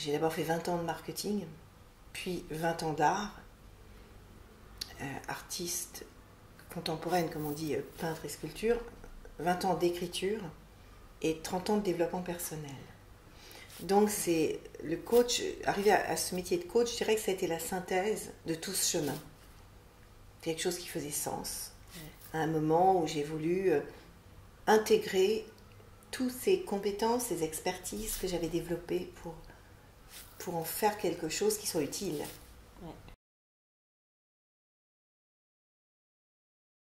J'ai d'abord fait 20 ans de marketing, puis 20 ans d'art, artiste contemporaine, comme on dit, peintre et sculpture, 20 ans d'écriture et 30 ans de développement personnel. Donc c'est le coach, arrivé à ce métier de coach, je dirais que ça a été la synthèse de tout ce chemin. Quelque chose qui faisait sens. À un moment où j'ai voulu intégrer toutes ces compétences, ces expertises que j'avais développées pour en faire quelque chose qui soit utile. Ouais.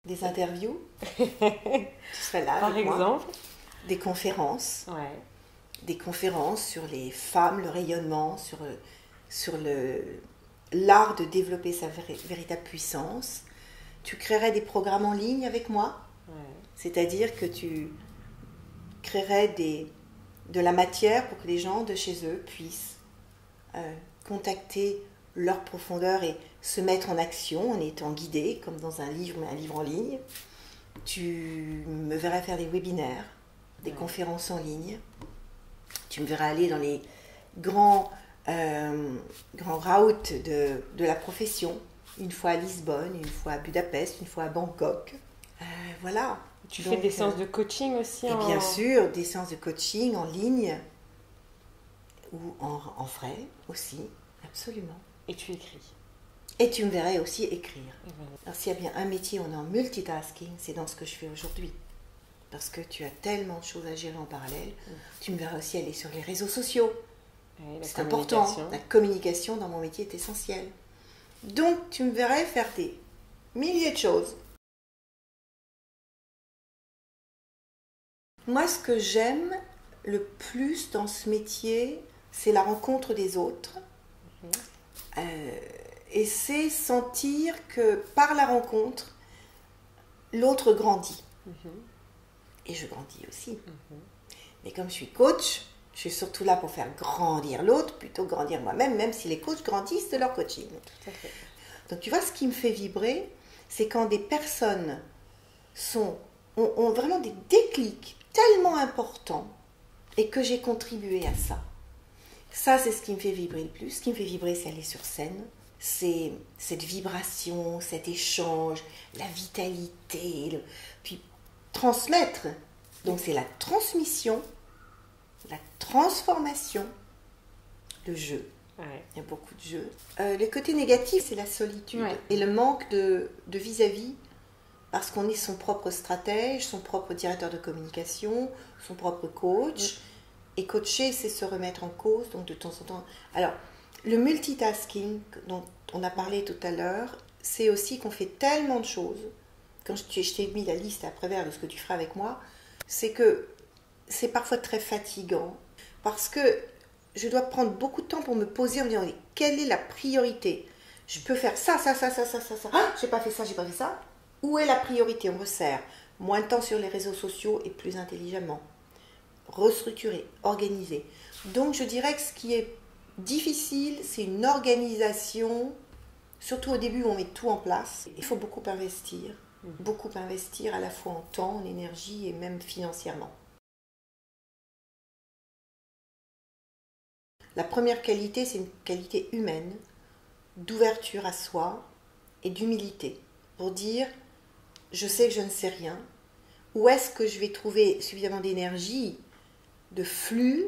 Des interviews, tu serais là Par avec moi. exemple. Des conférences. Des conférences sur les femmes, le rayonnement, sur l'art de développer sa véritable puissance. Tu créerais des programmes en ligne avec moi, c'est-à-dire que tu créerais de la matière pour que les gens de chez eux puissent contacter leur profondeur et se mettre en action en étant guidés, comme dans un livre, mais un livre en ligne. Tu me verrais faire des webinaires, des conférences en ligne. Tu me verras aller dans les grands routes de la profession, une fois à Lisbonne, une fois à Budapest, une fois à Bangkok. Voilà. Tu fais des séances de coaching aussi bien sûr, des séances de coaching en ligne ou en vrai aussi, absolument. Et tu écris. Et tu me verrais aussi écrire. Alors s'il y a bien un métier où on est en multitasking, c'est dans ce que je fais aujourd'hui. Parce que tu as tellement de choses à gérer en parallèle. Tu me verras aussi aller sur les réseaux sociaux. C'est important. La communication dans mon métier est essentielle. Donc tu me verrais faire des milliers de choses. Moi, ce que j'aime le plus dans ce métier, c'est la rencontre des autres. Et c'est sentir que par la rencontre, l'autre grandit. Et je grandis aussi. Mais comme je suis coach, je suis surtout là pour faire grandir l'autre, plutôt que grandir moi-même, même si les coachs grandissent de leur coaching. Tout à fait. Donc tu vois, ce qui me fait vibrer, c'est quand des personnes ont vraiment des déclics tellement importants et que j'ai contribué à ça. Ça, c'est ce qui me fait vibrer le plus. Ce qui me fait vibrer, c'est aller sur scène. C'est cette vibration, cet échange, la vitalité, puis transmettre. Donc c'est la transmission, la transformation, le jeu. Il y a beaucoup de jeux. Le côté négatif, c'est la solitude et le manque de vis-à-vis, parce qu'on est son propre stratège, son propre directeur de communication, son propre coach. Et coacher, c'est se remettre en cause, donc de temps en temps. Alors, le multitasking dont on a parlé tout à l'heure, c'est aussi qu'on fait tellement de choses. Quand je t'ai mis la liste à Prévert de ce que tu feras avec moi, c'est que c'est parfois très fatigant, parce que je dois prendre beaucoup de temps pour me poser en me disant quelle est la priorité. Je peux faire ça. Ah, j'ai pas fait ça. Où est la priorité? On resserre. Moins de temps sur les réseaux sociaux et plus intelligemment. Restructurer, organiser. Donc je dirais que ce qui est difficile, c'est une organisation, surtout au début où on met tout en place. Il faut beaucoup investir à la fois en temps, en énergie et même financièrement. La première qualité, c'est une qualité humaine, d'ouverture à soi et d'humilité, pour dire je sais que je ne sais rien, où est-ce que je vais trouver suffisamment d'énergie, de flux,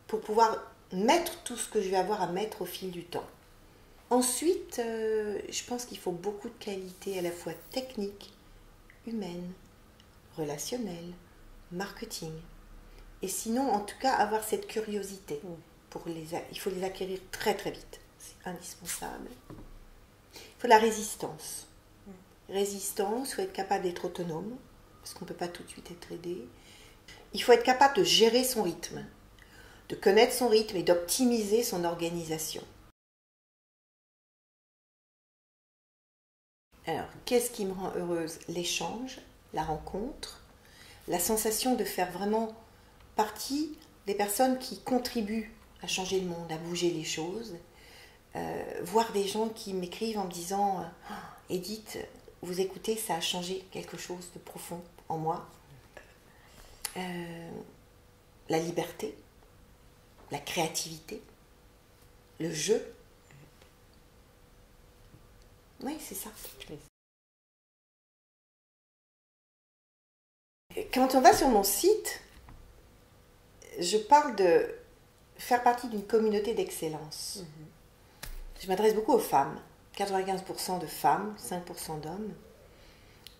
pour pouvoir mettre tout ce que je vais avoir à mettre au fil du temps. Ensuite, je pense qu'il faut beaucoup de qualités à la fois techniques, humaines, relationnelles, marketing. Et sinon, en tout cas, avoir cette curiosité. Il faut les acquérir très très vite. C'est indispensable. Il faut de la résistance. Résistance, il faut être capable d'être autonome, parce qu'on ne peut pas tout de suite être aidé. Il faut être capable de gérer son rythme, de connaître son rythme et d'optimiser son organisation. Alors, qu'est-ce qui me rend heureuse? L'échange, la rencontre, la sensation de faire vraiment partie des personnes qui contribuent à changer le monde, à bouger les choses. Voir des gens qui m'écrivent en me disant « Edith, vous écoutez, ça a changé quelque chose de profond en moi. » La liberté, la créativité, le jeu. Oui, c'est ça. Quand on va sur mon site, je parle de faire partie d'une communauté d'excellence. Je m'adresse beaucoup aux femmes, 95% de femmes, 5% d'hommes.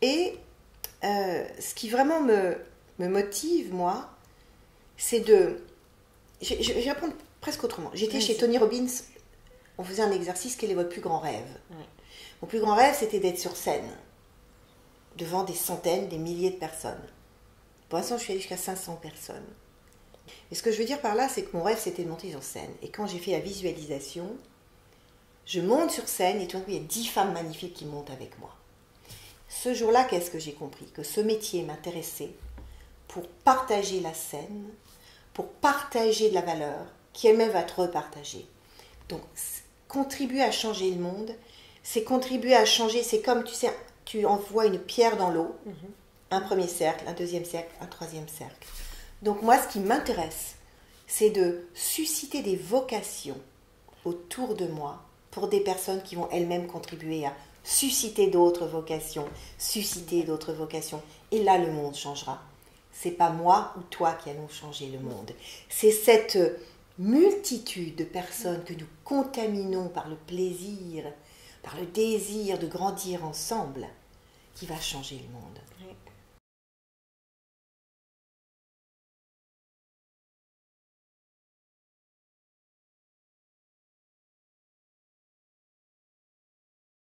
Et ce qui vraiment me motive, moi, c'est de... Je vais répondre presque autrement. J'étais chez Tony Robbins, on faisait un exercice, quel est votre plus grand rêve? Mon plus grand rêve, c'était d'être sur scène, devant des centaines, des milliers de personnes. Pour l'instant, je suis allée jusqu'à 500 personnes. Et ce que je veux dire par là, c'est que mon rêve, c'était de monter sur scène. Et quand j'ai fait la visualisation, je monte sur scène et tout d'un coup, il y a 10 femmes magnifiques qui montent avec moi. Ce jour-là, qu'est-ce que j'ai compris? Que ce métier m'intéressait pour partager la scène, pour partager de la valeur qui elle-même va être repartagée. Donc, contribuer à changer le monde, c'est contribuer à changer, c'est comme, tu sais, tu envoies une pierre dans l'eau, un premier cercle, un deuxième cercle, un troisième cercle. Donc moi, ce qui m'intéresse, c'est de susciter des vocations autour de moi pour des personnes qui vont elles-mêmes contribuer à susciter d'autres vocations, Et là, le monde changera. C'est pas moi ou toi qui allons changer le monde. C'est cette multitude de personnes que nous contaminons par le plaisir, par le désir de grandir ensemble, qui va changer le monde.